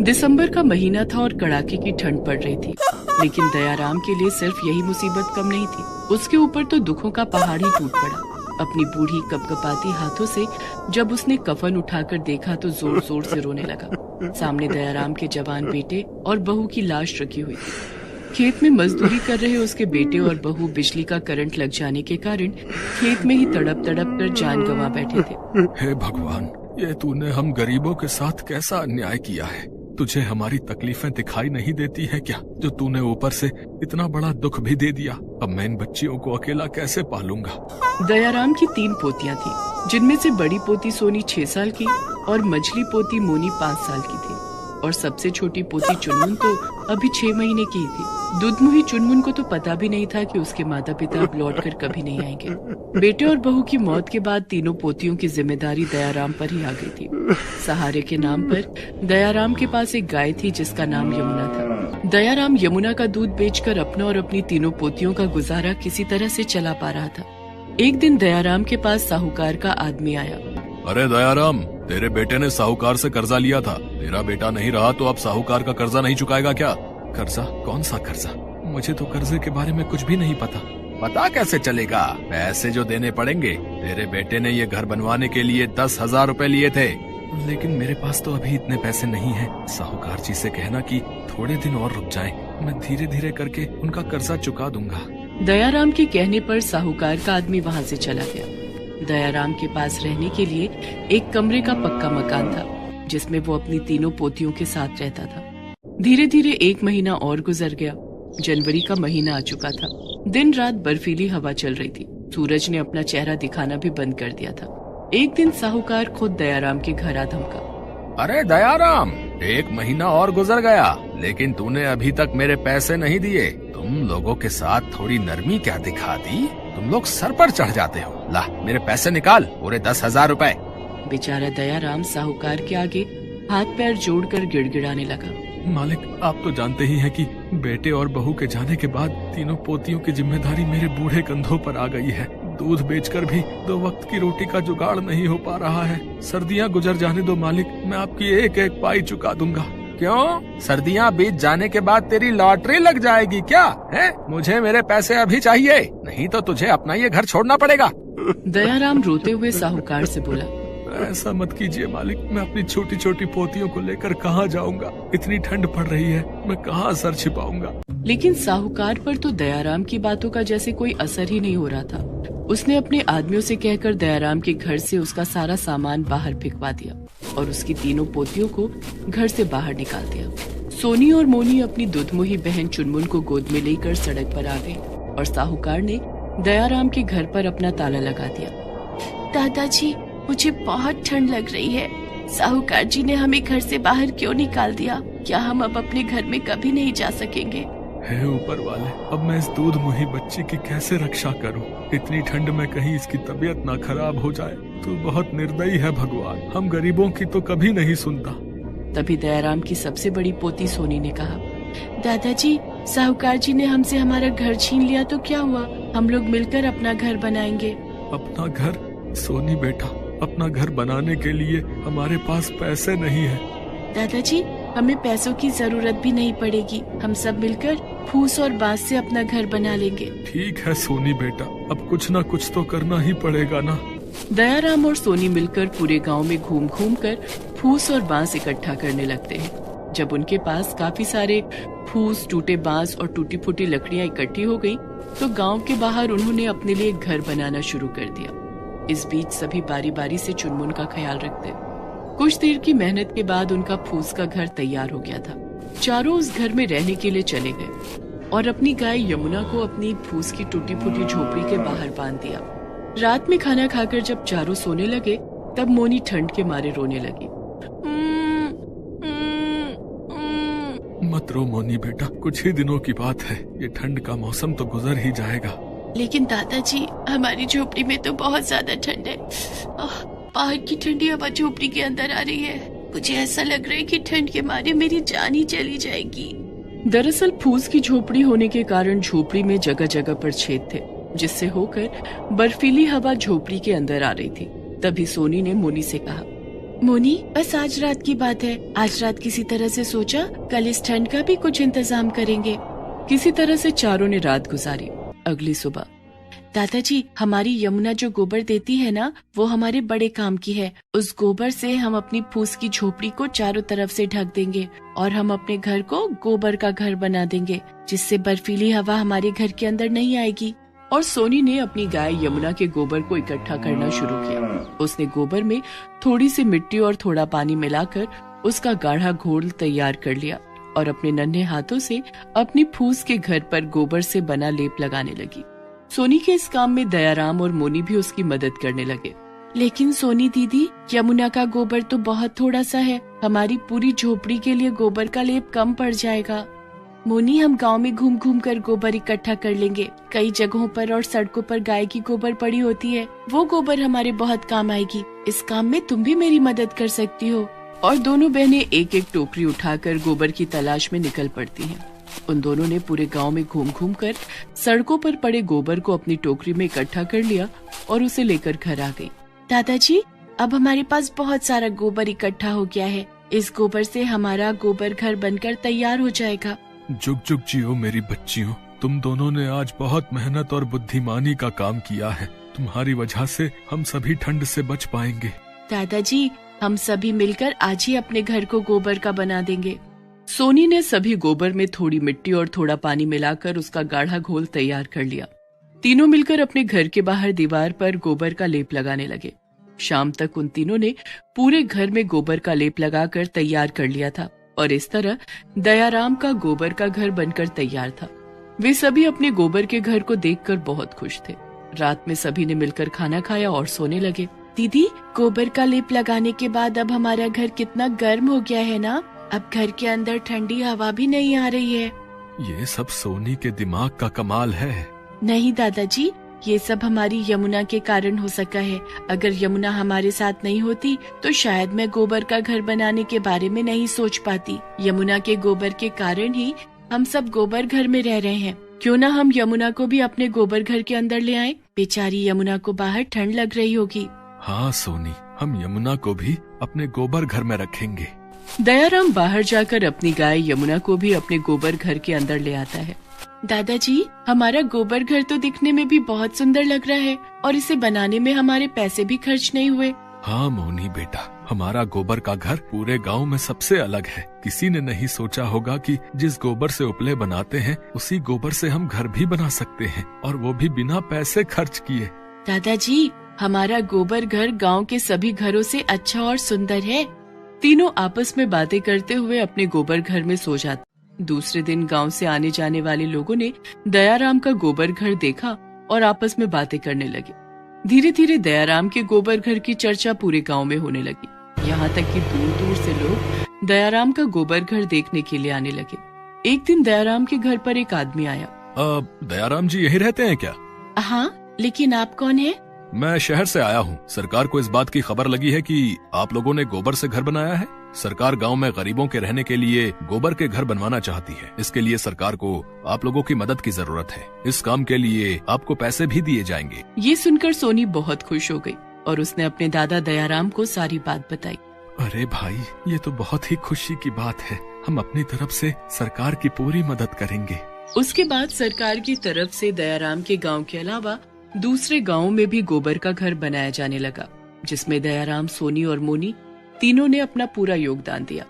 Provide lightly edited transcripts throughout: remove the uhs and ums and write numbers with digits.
दिसंबर का महीना था और कड़ाके की ठंड पड़ रही थी, लेकिन दयाराम के लिए सिर्फ यही मुसीबत कम नहीं थी। उसके ऊपर तो दुखों का पहाड़ ही टूट पड़ा। अपनी बूढ़ी कपकपाती हाथों से जब उसने कफन उठाकर देखा तो जोर जोर से रोने लगा। सामने दयाराम के जवान बेटे और बहू की लाश रखी हुई थी। खेत में मजदूरी कर रहे उसके बेटे और बहू बिजली का करंट लग जाने के कारण खेत में ही तड़प तड़प कर जान गंवा बैठे थे। हे भगवान, ये तूने हम गरीबों के साथ कैसा अन्याय किया है। तुझे हमारी तकलीफें दिखाई नहीं देती है क्या, जो तूने ऊपर से इतना बड़ा दुख भी दे दिया। अब मैं इन बच्चियों को अकेला कैसे पालूंगा। दयाराम की 3 पोतियां थी, जिनमें से बड़ी पोती सोनी 6 साल की और मझली पोती मोनी 5 साल की थी और सबसे छोटी पोती चुनमुन तो अभी 6 महीने की थी। दूधमुही चुनमुन को तो पता भी नहीं था कि उसके माता पिता अब लौटकर कभी नहीं आएंगे। बेटे और बहू की मौत के बाद तीनों पोतियों की जिम्मेदारी दयाराम पर ही आ गई थी। सहारे के नाम पर दयाराम के पास एक गाय थी जिसका नाम यमुना था। दयाराम यमुना का दूध बेचकर अपना और अपनी तीनों पोतियों का गुजारा किसी तरह से चला पा रहा था। एक दिन दयाराम के पास साहूकार का आदमी आया। अरे दयाराम, तेरे बेटे ने साहूकार से कर्जा लिया था। तेरा बेटा नहीं रहा तो अब साहूकार का कर्जा नहीं चुकाएगा क्या। कर्जा? कौन सा कर्जा? मुझे तो कर्जे के बारे में कुछ भी नहीं पता। पता कैसे चलेगा? पैसे जो देने पड़ेंगे। तेरे बेटे ने ये घर बनवाने के लिए 10,000 रुपए लिए थे। लेकिन मेरे पास तो अभी इतने पैसे नहीं हैं। साहूकार जी से कहना कि थोड़े दिन और रुक जाएं। मैं धीरे धीरे करके उनका कर्जा चुका दूंगा। दयाराम के कहने पर साहूकार का आदमी वहाँ से चला गया। दयाराम के पास रहने के लिए एक कमरे का पक्का मकान था, जिसमें वो अपनी तीनों पोतियों के साथ रहता था। धीरे धीरे 1 महीना और गुजर गया। जनवरी का महीना आ चुका था। दिन रात बर्फीली हवा चल रही थी। सूरज ने अपना चेहरा दिखाना भी बंद कर दिया था। एक दिन साहूकार खुद दयाराम के घर आ धमका। अरे दयाराम, 1 महीना और गुजर गया, लेकिन तूने अभी तक मेरे पैसे नहीं दिए। तुम लोगों के साथ थोड़ी नरमी क्या दिखा दी। तुम लोग सर पर चढ़ जाते हो। ला, मेरे पैसे निकाल, पूरे 10,000 रुपए। बेचारा दयाराम साहूकार के आगे हाथ पैर जोड़कर गिड़गिड़ाने लगा। मालिक, आप तो जानते ही हैं कि बेटे और बहू के जाने के बाद तीनों पोतियों की जिम्मेदारी मेरे बूढ़े कंधों पर आ गई है। दूध बेचकर भी 2 वक्त की रोटी का जुगाड़ नहीं हो पा रहा है। सर्दियाँ गुजर जाने दो मालिक, मैं आपकी एक एक पाई चुका दूंगा। क्यों? सर्दियाँ बीत जाने के बाद तेरी लॉटरी लग जाएगी क्या है? मुझे मेरे पैसे अभी चाहिए, नहीं तो तुझे अपना ये घर छोड़ना पड़ेगा। दयाराम रोते हुए साहूकार से बोला। ऐसा मत कीजिए मालिक, मैं अपनी छोटी छोटी पोतियों को लेकर कहाँ जाऊंगा। इतनी ठंड पड़ रही है, मैं कहाँ सर छिपाऊंगा। लेकिन साहूकार पर तो दयाराम की बातों का जैसे कोई असर ही नहीं हो रहा था। उसने अपने आदमियों से कहकर दयाराम के घर से उसका सारा सामान बाहर फेंकवा दिया और उसकी तीनों पोतियों को घर से बाहर निकाल दिया। सोनी और मोनी अपनी दुधमुही बहन चुनमुन को गोद में लेकर सड़क पर आ गई और साहूकार ने दयाराम के घर पर अपना ताला लगा दिया। दादाजी, मुझे बहुत ठंड लग रही है। साहूकार जी ने हमें घर से बाहर क्यों निकाल दिया? क्या हम अब अपने घर में कभी नहीं जा सकेंगे? हे ऊपर वाले, अब मैं इस दूध मुही बच्ची की कैसे रक्षा करूं? इतनी ठंड में कहीं इसकी तबीयत ना खराब हो जाए। तू बहुत निर्दयी है भगवान, हम गरीबों की तो कभी नहीं सुनता। तभी दयाराम की सबसे बड़ी पोती सोनी ने कहा, दादाजी, साहूकार जी ने हमसे हमारा घर छीन लिया तो क्या हुआ? हम लोग मिलकर अपना घर बनाएंगे। अपना घर? सोनी बेटा, अपना घर बनाने के लिए हमारे पास पैसे नहीं है। दादाजी, हमें पैसों की जरूरत भी नहीं पड़ेगी। हम सब मिलकर फूस और बांस से अपना घर बना लेंगे। ठीक है सोनी बेटा, अब कुछ ना कुछ तो करना ही पड़ेगा ना। दयाराम और सोनी मिलकर पूरे गांव में घूम घूम कर फूस और बांस इकट्ठा करने लगते हैं। जब उनके पास काफी सारे फूस, टूटे बांस और टूटी फूटी लकड़ियां इकट्ठी हो गई, तो गांव के बाहर उन्होंने अपने लिए घर बनाना शुरू कर दिया। इस बीच सभी बारी बारी से चुनमुन का ख्याल रखते। कुछ देर की मेहनत के बाद उनका फूस का घर तैयार हो गया था। चारों उस घर में रहने के लिए चले गए और अपनी गाय यमुना को अपनी फूस की टूटी फूटी झोपड़ी के बाहर बांध दिया। रात में खाना खाकर जब चारों सोने लगे, तब मोनी ठंड के मारे रोने लगी। मत रो मोनी बेटा, कुछ ही दिनों की बात है। ये ठंड का मौसम तो गुजर ही जाएगा। लेकिन दादाजी, हमारी झोपड़ी में तो बहुत ज्यादा ठंड है। बाहर की ठंडी हवा झोपड़ी के अंदर आ रही है। मुझे ऐसा लग रहा है कि ठंड के मारे मेरी जान ही चली जाएगी। दरअसल फूस की झोपड़ी होने के कारण झोपड़ी में जगह जगह पर छेद थे, जिससे होकर बर्फीली हवा झोपड़ी के अंदर आ रही थी। तभी सोनी ने मोनी से कहा, मोनी, बस आज रात की बात है। आज रात किसी तरह से सोचा कल इस ठंड का भी कुछ इंतजाम करेंगे। किसी तरह से चारों ने रात गुजारी। अगली सुबह, दादाजी, हमारी यमुना जो गोबर देती है ना, वो हमारे बड़े काम की है। उस गोबर से हम अपनी फूस की झोपड़ी को चारों तरफ से ढक देंगे और हम अपने घर को गोबर का घर बना देंगे, जिससे बर्फीली हवा हमारे घर के अंदर नहीं आएगी। और सोनी ने अपनी गाय यमुना के गोबर को इकट्ठा करना शुरू किया। उसने गोबर में थोड़ी सी मिट्टी और थोड़ा पानी मिलाकर उसका गाढ़ा घोल तैयार कर लिया और अपने नन्हे हाथों से अपनी फूस के घर पर गोबर से बना लेप लगाने लगी। सोनी के इस काम में दयाराम और मोनी भी उसकी मदद करने लगे। लेकिन सोनी दीदी, यमुना का गोबर तो बहुत थोड़ा सा है, हमारी पूरी झोपड़ी के लिए गोबर का लेप कम पड़ जाएगा। मोनी, हम गांव में घूम घूम कर गोबर इकट्ठा कर लेंगे। कई जगहों पर और सड़कों पर गाय की गोबर पड़ी होती है, वो गोबर हमारे बहुत काम आएगी। इस काम में तुम भी मेरी मदद कर सकती हो। और दोनों बहनें एक एक टोकरी उठाकर गोबर की तलाश में निकल पड़ती हैं। उन दोनों ने पूरे गांव में घूम घूम कर सड़कों पर पड़े गोबर को अपनी टोकरी में इकट्ठा कर लिया और उसे लेकर घर आ गई। दादाजी, अब हमारे पास बहुत सारा गोबर इकट्ठा हो गया है। इस गोबर से हमारा गोबर घर बनकर तैयार हो जाएगा। जुग जुग जियो मेरी बच्चियों, तुम दोनों ने आज बहुत मेहनत और बुद्धिमानी का काम किया है। तुम्हारी वजह से हम सभी ठंड से बच पाएंगे। दादाजी, हम सभी मिलकर आज ही अपने घर को गोबर का बना देंगे। सोनी ने सभी गोबर में थोड़ी मिट्टी और थोड़ा पानी मिलाकर उसका गाढ़ा घोल तैयार कर लिया। तीनों मिलकर अपने घर के बाहर दीवार पर गोबर का लेप लगाने लगे। शाम तक उन तीनों ने पूरे घर में गोबर का लेप लगाकर तैयार कर लिया था और इस तरह दयाराम का गोबर का घर बनकर तैयार था। वे सभी अपने गोबर के घर को देखकर बहुत खुश थे। रात में सभी ने मिलकर खाना खाया और सोने लगे। दीदी, गोबर का लेप लगाने के बाद अब हमारा घर कितना गर्म हो गया है ना। अब घर के अंदर ठंडी हवा भी नहीं आ रही है। ये सब सोनी के दिमाग का कमाल है। नहीं दादाजी, ये सब हमारी यमुना के कारण हो सका है। अगर यमुना हमारे साथ नहीं होती तो शायद मैं गोबर का घर बनाने के बारे में नहीं सोच पाती। यमुना के गोबर के कारण ही हम सब गोबर घर में रह रहे हैं। क्यों ना हम यमुना को भी अपने गोबर घर के अंदर ले आएं? बेचारी यमुना को बाहर ठंड लग रही होगी। हाँ सोनी, हम यमुना को भी अपने गोबर घर में रखेंगे। दयाराम बाहर जाकर अपनी गाय यमुना को भी अपने गोबर घर के अंदर ले आता है। दादाजी, हमारा गोबर घर तो दिखने में भी बहुत सुंदर लग रहा है और इसे बनाने में हमारे पैसे भी खर्च नहीं हुए। हाँ मोनी बेटा, हमारा गोबर का घर पूरे गांव में सबसे अलग है। किसी ने नहीं सोचा होगा कि जिस गोबर से उपले बनाते हैं उसी गोबर से हम घर भी बना सकते हैं, और वो भी बिना पैसे खर्च किए। दादाजी, हमारा गोबर घर गांव के सभी घरों से अच्छा और सुंदर है। तीनों आपस में बातें करते हुए अपने गोबर घर में सो जाते। दूसरे दिन गांव से आने जाने वाले लोगों ने दयाराम का गोबर घर देखा और आपस में बातें करने लगे। धीरे धीरे दयाराम के गोबर घर की चर्चा पूरे गांव में होने लगी। यहाँ तक कि दूर दूर से लोग दयाराम का गोबर घर देखने के लिए आने लगे। एक दिन दयाराम के घर पर एक आदमी आया। दयाराम जी यही रहते हैं क्या? हाँ, लेकिन आप कौन है? मैं शहर से आया हूँ। सरकार को इस बात की खबर लगी है कि आप लोगों ने गोबर से घर बनाया है। सरकार गांव में गरीबों के रहने के लिए गोबर के घर बनवाना चाहती है। इसके लिए सरकार को आप लोगों की मदद की जरूरत है। इस काम के लिए आपको पैसे भी दिए जाएंगे। ये सुनकर सोनी बहुत खुश हो गई और उसने अपने दादा दयाराम को सारी बात बताई। अरे भाई, ये तो बहुत ही खुशी की बात है। हम अपनी तरफ से सरकार की पूरी मदद करेंगे। उसके बाद सरकार की तरफ से दयाराम के गाँव के अलावा दूसरे गांवों में भी गोबर का घर बनाया जाने लगा, जिसमें दयाराम, सोनी और मोनी तीनों ने अपना पूरा योगदान दिया।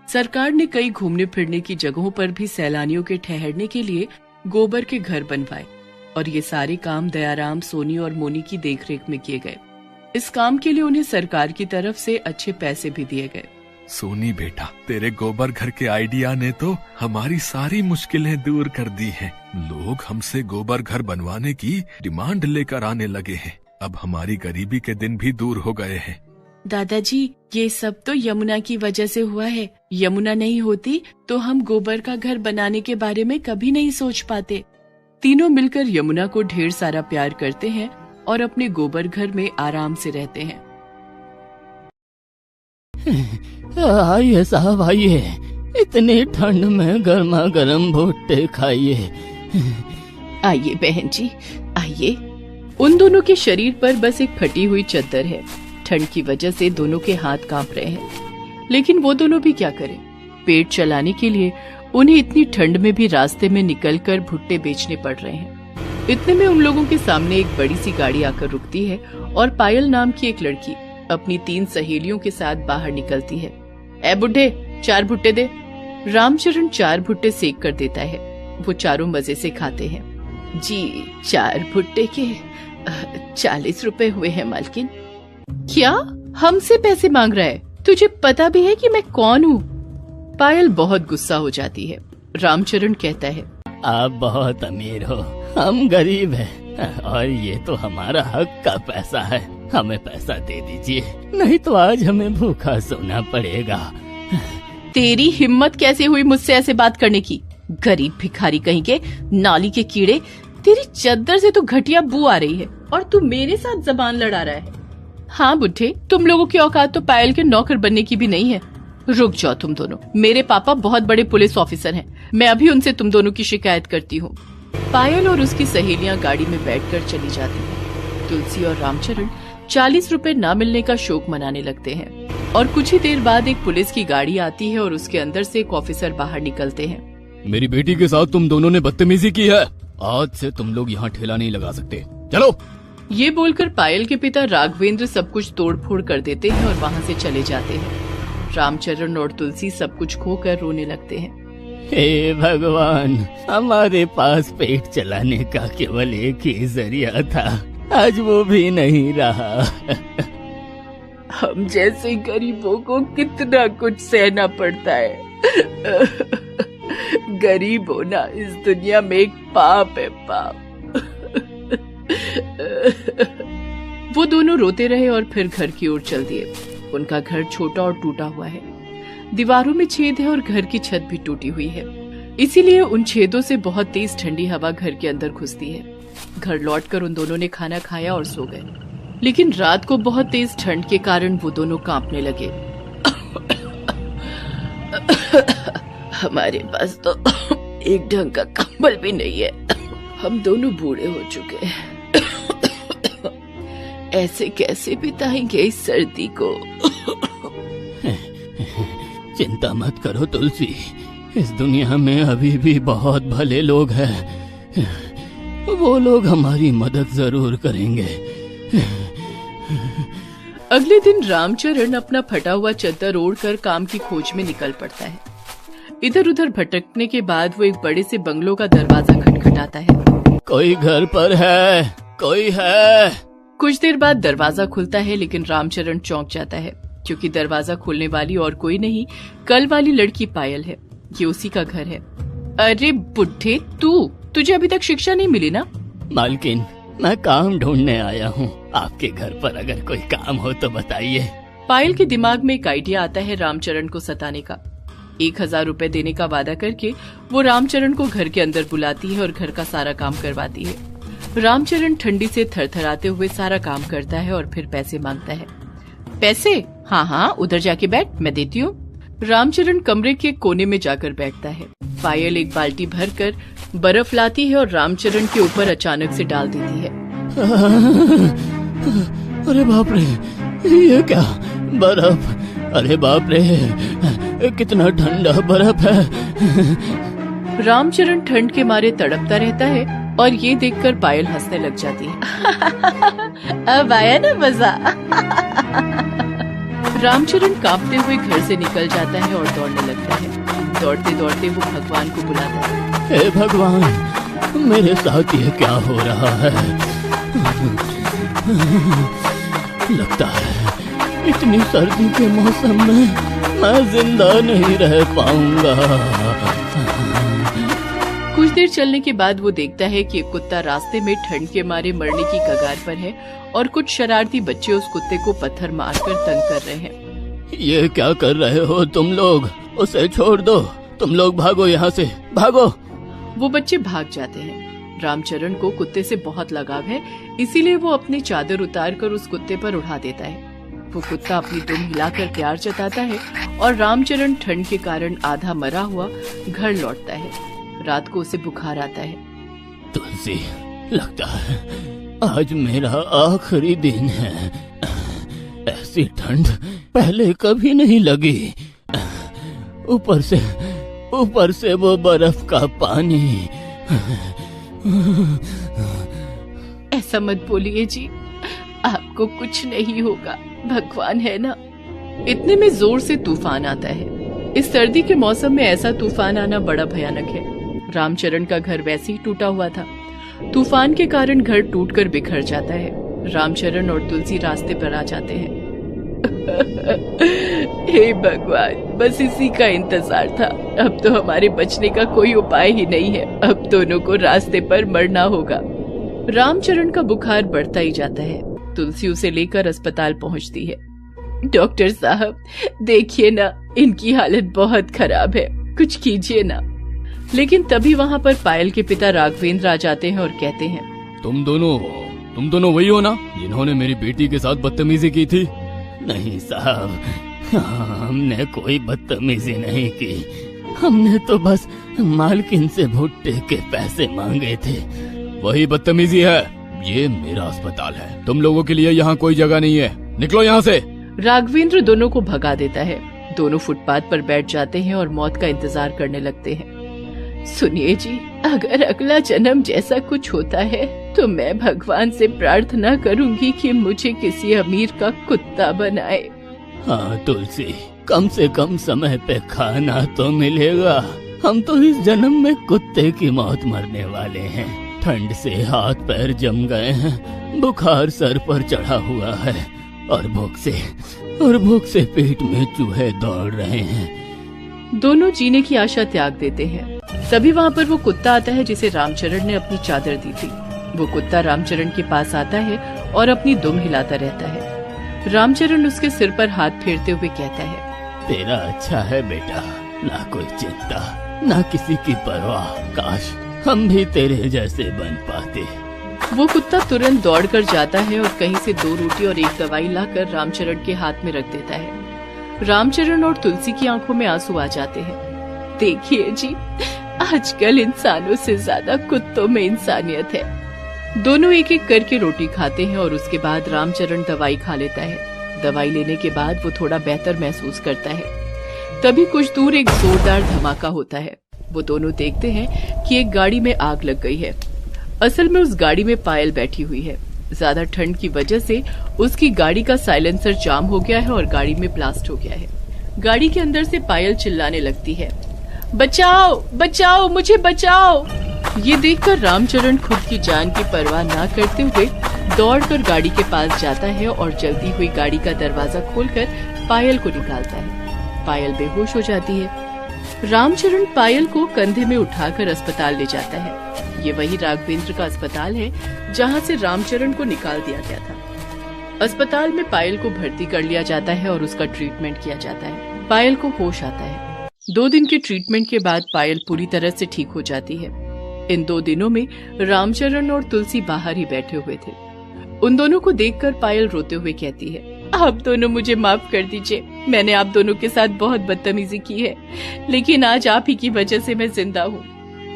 सरकार ने कई घूमने फिरने की जगहों पर भी सैलानियों के ठहरने के लिए गोबर के घर बनवाए और ये सारे काम दयाराम, सोनी और मोनी की देखरेख में किए गए। इस काम के लिए उन्हें सरकार की तरफ से अच्छे पैसे भी दिए गए। सोनी बेटा, तेरे गोबर घर के आइडिया ने तो हमारी सारी मुश्किलें दूर कर दी हैं। लोग हमसे गोबर घर बनवाने की डिमांड लेकर आने लगे हैं। अब हमारी गरीबी के दिन भी दूर हो गए हैं। दादाजी, ये सब तो यमुना की वजह से हुआ है। यमुना नहीं होती तो हम गोबर का घर बनाने के बारे में कभी नहीं सोच पाते। तीनों मिलकर यमुना को ढेर सारा प्यार करते हैं और अपने गोबर घर में आराम से रहते हैं। आइए साहब, आइए। इतनी ठंड में गर्मा गर्म भुट्टे खाइए। आइए बहन जी, आइए। उन दोनों के शरीर पर बस एक फटी हुई चद्दर है। ठंड की वजह से दोनों के हाथ कांप रहे हैं, लेकिन वो दोनों भी क्या करें। पेट चलाने के लिए उन्हें इतनी ठंड में भी रास्ते में निकलकर भुट्टे बेचने पड़ रहे हैं। इतने में उन लोगों के सामने एक बड़ी सी गाड़ी आकर रुकती है और पायल नाम की एक लड़की अपनी 3 सहेलियों के साथ बाहर निकलती है। ए बुड्ढे, 4 भुट्टे दे। रामचरण 4 भुट्टे सेक कर देता है। वो चारों मजे से खाते हैं। जी, 4 भुट्टे के 40 रुपए हुए हैं मालकिन। क्या हमसे पैसे मांग रहा है? तुझे पता भी है कि मैं कौन हूँ? पायल बहुत गुस्सा हो जाती है। रामचरण कहता है, आप बहुत अमीर हो, हम गरीब हैं, और ये तो हमारा हक का पैसा है। हमें पैसा दे दीजिए, नहीं तो आज हमें भूखा सोना पड़ेगा। तेरी हिम्मत कैसे हुई मुझसे ऐसे बात करने की? गरीब भिखारी कहीं के, नाली के कीड़े। तेरी चद्दर से तो घटिया बू आ रही है और तू मेरे साथ जबान लड़ा रहा है। हाँ बुड्ढे, तुम लोगों की औकात तो पायल के नौकर बनने की भी नहीं है। रुक जाओ तुम दोनों, मेरे पापा बहुत बड़े पुलिस ऑफिसर हैं, मैं अभी उनसे तुम दोनों की शिकायत करती हूँ। पायल और उसकी सहेलियां गाड़ी में बैठकर चली जाती हैं। तुलसी और रामचरण 40 रुपए न मिलने का शोक मनाने लगते हैं और कुछ ही देर बाद एक पुलिस की गाड़ी आती है और उसके अंदर से एक ऑफिसर बाहर निकलते हैं। मेरी बेटी के साथ तुम दोनों ने बदतमीजी की है, आज से तुम लोग यहाँ ठेला नहीं लगा सकते, चलो। ये बोलकर पायल के पिता राघवेंद्र सब कुछ तोड़फोड़ कर देते हैं और वहाँ से चले जाते हैं। रामचरण और तुलसी सब कुछ खोकर रोने लगते हैं। हे भगवान, हमारे पास पेट चलाने का केवल एक ही जरिया था, आज वो भी नहीं रहा। हम जैसे गरीबों को कितना कुछ सहना पड़ता है। गरीब होना इस दुनिया में एक पाप है, पाप। वो दोनों रोते रहे और फिर घर की ओर चल दिए। उनका घर छोटा और टूटा हुआ है, दीवारों में छेद है और घर की छत भी टूटी हुई है, इसीलिए उन छेदों से बहुत तेज ठंडी हवा घर के अंदर घुसती है। घर लौटकर उन दोनों ने खाना खाया और सो गए, लेकिन रात को बहुत तेज ठंड के कारण वो दोनों कांपने लगे। हमारे पास तो एक ढंग का कंबल भी नहीं है, हम दोनों बूढ़े हो चुके हैं, ऐसे कैसे बिताएंगे इस सर्दी को? चिंता मत करो तुलसी, इस दुनिया में अभी भी बहुत भले लोग हैं, वो लोग हमारी मदद जरूर करेंगे। अगले दिन रामचरण अपना फटा हुआ चद्दर ओढ़कर काम की खोज में निकल पड़ता है। इधर उधर भटकने के बाद वो एक बड़े से बंगलों का दरवाजा खटखटाता है। कोई घर पर है? कोई है? कुछ देर बाद दरवाजा खुलता है, लेकिन रामचरण चौंक जाता है क्योंकि दरवाजा खोलने वाली और कोई नहीं, कल वाली लड़की पायल है। ये उसी का घर है। अरे बुड्ढे, तुझे अभी तक शिक्षा नहीं मिली ना? मालकिन, मैं काम ढूंढने आया हूँ, आपके घर पर अगर कोई काम हो तो बताइए। पायल के दिमाग में एक आइडिया आता है रामचरण को सताने का। 1000 रुपए देने का वादा करके वो रामचरण को घर के अंदर बुलाती है और घर का सारा काम करवाती है। रामचरण ठंडी से थरथराते हुए सारा काम करता है और फिर पैसे मांगता है। पैसे? हाँ, उधर जाके बैठ, मैं देती हूँ। रामचरण कमरे के कोने में जाकर बैठता है। पायल एक बाल्टी भरकर बर्फ लाती है और रामचरण के ऊपर अचानक से डाल देती है। अरे बाप रे, ये क्या? बर्फ? अरे बाप रे, कितना ठंडा बर्फ है। रामचरण ठंड के मारे तड़पता रहता है और ये देखकर पायल हंसने लग जाती है। अब आया ना मजा। रामचरण कांपते हुए घर से निकल जाता है और दौड़ने लगता है। दौड़ते दौड़ते वो भगवान को बुलाता है। हे भगवान, मेरे साथ ये क्या हो रहा है? लगता है इतनी सर्दी के मौसम में मैं जिंदा नहीं रह पाऊंगा। कुछ देर चलने के बाद वो देखता है कि एक कुत्ता रास्ते में ठंड के मारे मरने की कगार पर है और कुछ शरारती बच्चे उस कुत्ते को पत्थर मारकर तंग कर रहे हैं। ये क्या कर रहे हो तुम लोग? उसे छोड़ दो, तुम लोग भागो यहाँ से, भागो। वो बच्चे भाग जाते हैं। रामचरण को कुत्ते से बहुत लगाव है, इसीलिए वो अपनी चादर उतार कर उस कुत्ते पर उठा देता है। वो कुत्ता अपनी दुम हिलाकर प्यार जताता है और रामचरण ठंड के कारण आधा मरा हुआ घर लौटता है। रात को उसे बुखार आता है। तुलसी, लगता है आज मेरा आखिरी दिन है। ऐसी ठंड पहले कभी नहीं लगी। ऊपर से वो बर्फ का पानी। ऐसा मत बोलिए जी, आपको कुछ नहीं होगा, भगवान है ना। इतने में जोर से तूफान आता है। इस सर्दी के मौसम में ऐसा तूफान आना बड़ा भयानक है। रामचरण का घर वैसे ही टूटा हुआ था। तूफान के कारण घर टूटकर बिखर जाता है। रामचरण और तुलसी रास्ते पर आ जाते हैं। हे भगवान, बस इसी का इंतजार था। अब तो हमारे बचने का कोई उपाय ही नहीं है। अब दोनों को रास्ते पर मरना होगा। रामचरण का बुखार बढ़ता ही जाता है। तुलसी उसे लेकर अस्पताल पहुंचती है। डॉक्टर साहब, देखिए ना, इनकी हालत बहुत खराब है, कुछ कीजिए ना। लेकिन तभी वहाँ पर पायल के पिता राघवेंद्र आ जाते हैं और कहते हैं, तुम दोनों वही हो ना जिन्होंने मेरी बेटी के साथ बदतमीजी की थी? नहीं साहब, हमने कोई बदतमीजी नहीं की। हमने तो बस मालकिन से भुट्टे के पैसे मांगे थे। वही बदतमीजी है। ये मेरा अस्पताल है, तुम लोगों के लिए यहाँ कोई जगह नहीं है, निकलो यहाँ से। राघवेंद्र दोनों को भगा देता है। दोनों फुटपाथ पर बैठ जाते हैं और मौत का इंतजार करने लगते हैं। सुनिए जी, अगर अगला जन्म जैसा कुछ होता है तो मैं भगवान से प्रार्थना करूंगी कि मुझे किसी अमीर का कुत्ता बनाए। हाँ तुलसी, कम से कम समय पे खाना तो मिलेगा। हम तो इस जन्म में कुत्ते की मौत मरने वाले हैं। ठंड से हाथ पैर जम गए हैं, बुखार सर पर चढ़ा हुआ है और भूख से पेट में चूहे दौड़ रहे हैं। दोनों जीने की आशा त्याग देते हैं। तभी वहाँ पर वो कुत्ता आता है जिसे रामचरण ने अपनी चादर दी थी। वो कुत्ता रामचरण के पास आता है और अपनी दुम हिलाता रहता है। रामचरण उसके सिर पर हाथ फेरते हुए कहता है, तेरा अच्छा है बेटा, ना कोई चिंता, ना किसी की परवाह। काश हम भी तेरे जैसे बन पाते। वो कुत्ता तुरंत दौड़कर जाता है और कहीं से 2 रोटी और 1 दवाई लाकर रामचरण के हाथ में रख देता है। रामचरण और तुलसी की आंखों में आंसू आ जाते हैं। देखिए जी, आजकल इंसानों से ज्यादा कुत्तों में इंसानियत है। दोनों एक एक करके रोटी खाते हैं और उसके बाद रामचरण दवाई खा लेता है। दवाई लेने के बाद वो थोड़ा बेहतर महसूस करता है। तभी कुछ दूर एक जोरदार धमाका होता है। वो दोनों देखते हैं कि एक गाड़ी में आग लग गई है। असल में उस गाड़ी में पायल बैठी हुई है। ज्यादा ठंड की वजह से उसकी गाड़ी का साइलेंसर जाम हो गया है और गाड़ी में ब्लास्ट हो गया है। गाड़ी के अंदर से पायल चिल्लाने लगती है, बचाओ बचाओ, मुझे बचाओ। ये देखकर रामचरण खुद की जान की परवाह ना करते हुए दौड़कर गाड़ी के पास जाता है और जल्दी हुई गाड़ी का दरवाजा खोलकर पायल को निकालता है। पायल बेहोश हो जाती है। रामचरण पायल को कंधे में उठाकर अस्पताल ले जाता है। ये वही राघवेंद्र का अस्पताल है जहाँ से रामचरण को निकाल दिया गया था। अस्पताल में पायल को भर्ती कर लिया जाता है और उसका ट्रीटमेंट किया जाता है। पायल को होश आता है। 2 दिन के ट्रीटमेंट के बाद पायल पूरी तरह से ठीक हो जाती है। इन 2 दिनों में रामचरण और तुलसी बाहर ही बैठे हुए थे। उन दोनों को देखकर पायल रोते हुए कहती है, आप दोनों मुझे माफ कर दीजिए। मैंने आप दोनों के साथ बहुत बदतमीजी की है, लेकिन आज आप ही की वजह से मैं जिंदा हूँ।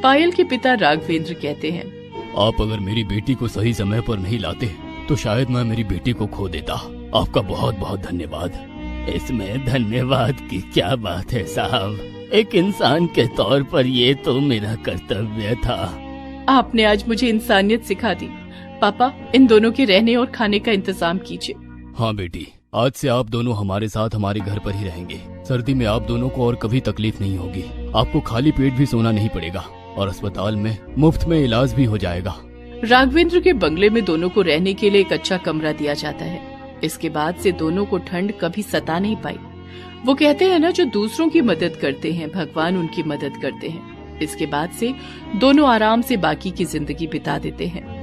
पायल के पिता राघवेंद्र कहते हैं, आप अगर मेरी बेटी को सही समय पर नहीं लाते तो शायद मैं मेरी बेटी को खो देता। आपका बहुत बहुत धन्यवाद। इसमें धन्यवाद की क्या बात है साहब, एक इंसान के तौर पर ये तो मेरा कर्तव्य था। आपने आज मुझे इंसानियत सिखा दी। पापा, इन दोनों के रहने और खाने का इंतजाम कीजिए। हाँ बेटी, आज से आप दोनों हमारे साथ हमारे घर पर ही रहेंगे। सर्दी में आप दोनों को और कभी तकलीफ नहीं होगी। आपको खाली पेट भी सोना नहीं पड़ेगा और अस्पताल में मुफ्त में इलाज भी हो जाएगा। राघवेंद्र के बंगले में दोनों को रहने के लिए एक अच्छा कमरा दिया जाता है। इसके बाद से दोनों को ठंड कभी सता नहीं पाई। वो कहते हैं ना, जो दूसरों की मदद करते हैं भगवान उनकी मदद करते हैं। इसके बाद से दोनों आराम से बाकी की जिंदगी बिता देते हैं।